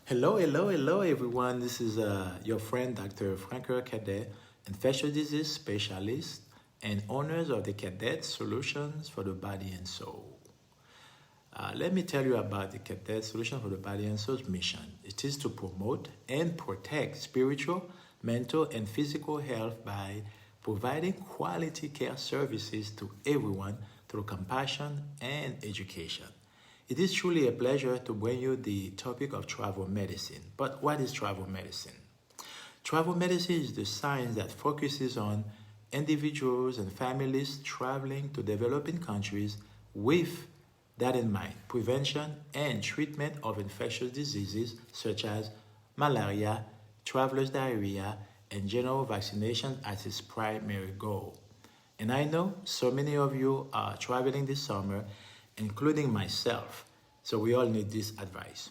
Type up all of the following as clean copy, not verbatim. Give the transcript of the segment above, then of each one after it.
Hello, everyone. This is your friend, Dr. Cadet, infectious disease specialist and owners of the Cadet Solutions for the Body and Soul. Let me tell you about the Cadet Solution for the Body and Soul's mission. It is to promote and protect spiritual, mental, and physical health by providing quality care services to everyone through compassion and education. It is truly a pleasure to bring you the topic of travel medicine. But what is travel medicine? Travel medicine is the science that focuses on individuals and families traveling to developing countries with that in mind, prevention and treatment of infectious diseases such as malaria, traveler's diarrhea, and general vaccination as its primary goal. And I know so many of you are traveling this summer, including myself. So we all need this advice.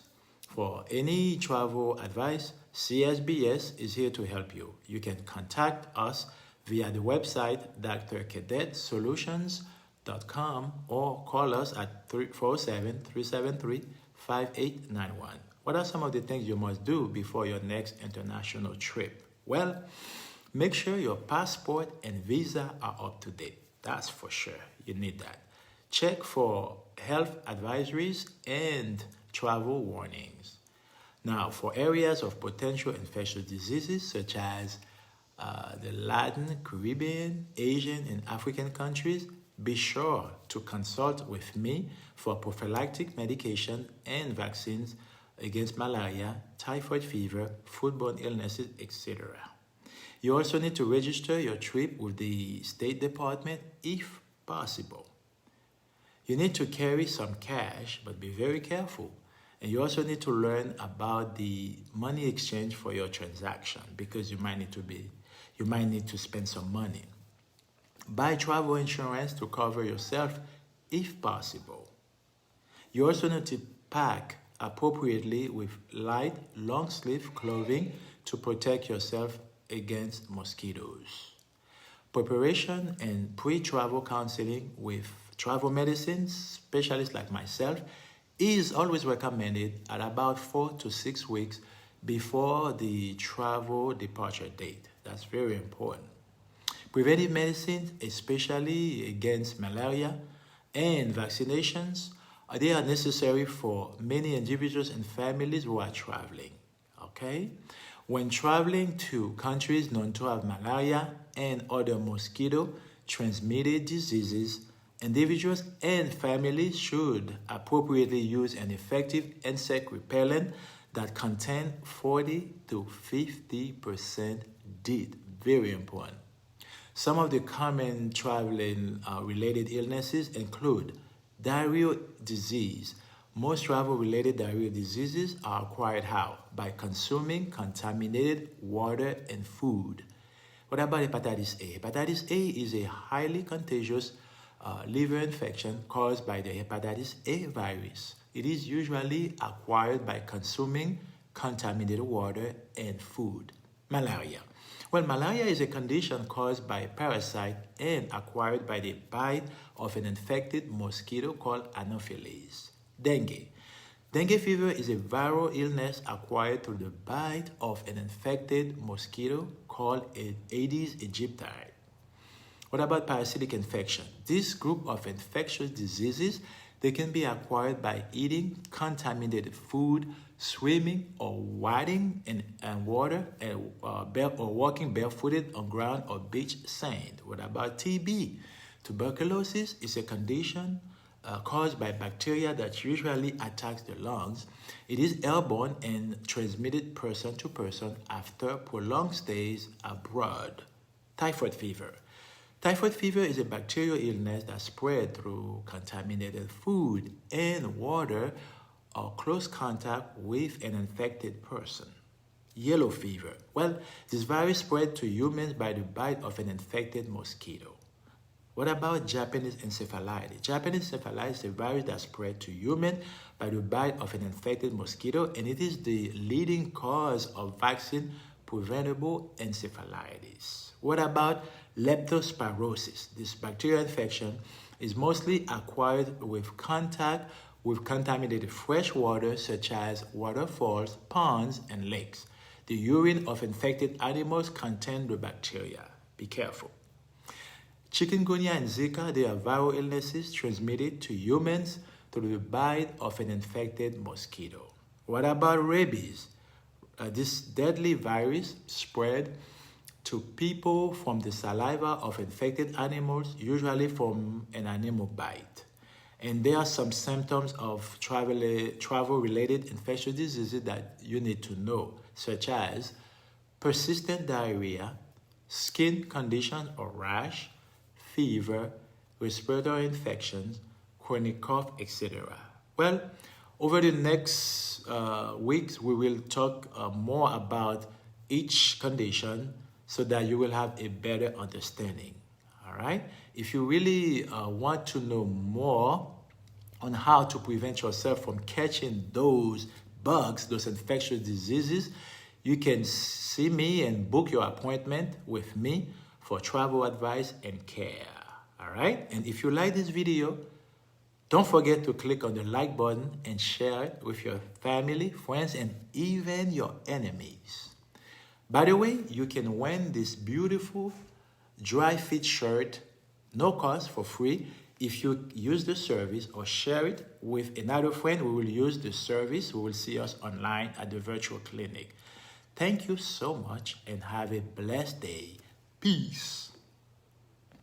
For any travel advice, CSBS is here to help you. You can contact us via the website drcadedsolutions.com or call us at 347-373-5891. What are some of the things you must do before your next international trip? Well, make sure your passport and visa are up to date. That's for sure. You need that. Check for health advisories and travel warnings. Now, for areas of potential infectious diseases such as the Latin, Caribbean, Asian, and African countries, be sure to consult with me for prophylactic medication and vaccines against malaria, typhoid fever, foodborne illnesses, etc. You also need to register your trip with the State Department if possible. You need to carry some cash, but be very careful. And you also need to learn about the money exchange for your transaction because you might need to spend some money. Buy travel insurance to cover yourself if possible. You also need to pack appropriately with light, long sleeve clothing to protect yourself against mosquitoes. Preparation and pre-travel counseling with travel medicine specialists like myself is always recommended at about 4 to 6 weeks before the travel departure date. That's very important. Preventive medicine, especially against malaria and vaccinations, they are necessary for many individuals and families who are traveling. Okay? When traveling to countries known to have malaria and other mosquito-transmitted diseases, individuals and families should appropriately use an effective insect repellent that contains 40 to 50% DEET. Very important. Some of the common traveling related illnesses include diarrheal disease. Most travel-related diarrheal diseases are acquired how? By consuming contaminated water and food. What about hepatitis A? Hepatitis A is a highly contagious liver infection caused by the hepatitis A virus. It is usually acquired by consuming contaminated water and food. Malaria. Well, malaria is a condition caused by a parasite and acquired by the bite of an infected mosquito called Anopheles. Dengue. Dengue fever is a viral illness acquired through the bite of an infected mosquito called Aedes aegypti. What about parasitic infection? This group of infectious diseases, they can be acquired by eating contaminated food, swimming or wading in water, or walking barefooted on ground or beach sand. What about TB? Tuberculosis is a condition caused by bacteria that usually attacks the lungs. It is airborne and transmitted person to person after prolonged stays abroad. Typhoid fever. Typhoid fever is a bacterial illness that spreads through contaminated food and water or close contact with an infected person. Yellow fever. Well, this virus spreads to humans by the bite of an infected mosquito. What about Japanese encephalitis? Japanese encephalitis is a virus that spreads to humans by the bite of an infected mosquito, and it is the leading cause of vaccine-preventable encephalitis. What about leptospirosis? This bacterial infection is mostly acquired with contact with contaminated fresh water such as waterfalls, ponds, and lakes. The urine of infected animals contain the bacteria. Be careful. Chikungunya and Zika, they are viral illnesses transmitted to humans through the bite of an infected mosquito. What about rabies? This deadly virus spread to people from the saliva of infected animals, usually from an animal bite. And there are some symptoms of travel-related infectious diseases that you need to know, such as persistent diarrhea, skin condition or rash, fever, respiratory infections, chronic cough, etc. Well, over the next weeks, we will talk more about each condition so that you will have a better understanding. All right? If you really want to know more on how to prevent yourself from catching those bugs, those infectious diseases, you can see me and book your appointment with me for travel advice and care. All right? And if you like this video, don't forget to click on the like button and share it with your family, friends, and even your enemies. By the way, you can win this beautiful dry fit shirt, no cost, for free, if you use the service or share it with another friend who will use the service, who will see us online at the virtual clinic. Thank you so much and have a blessed day. Peace.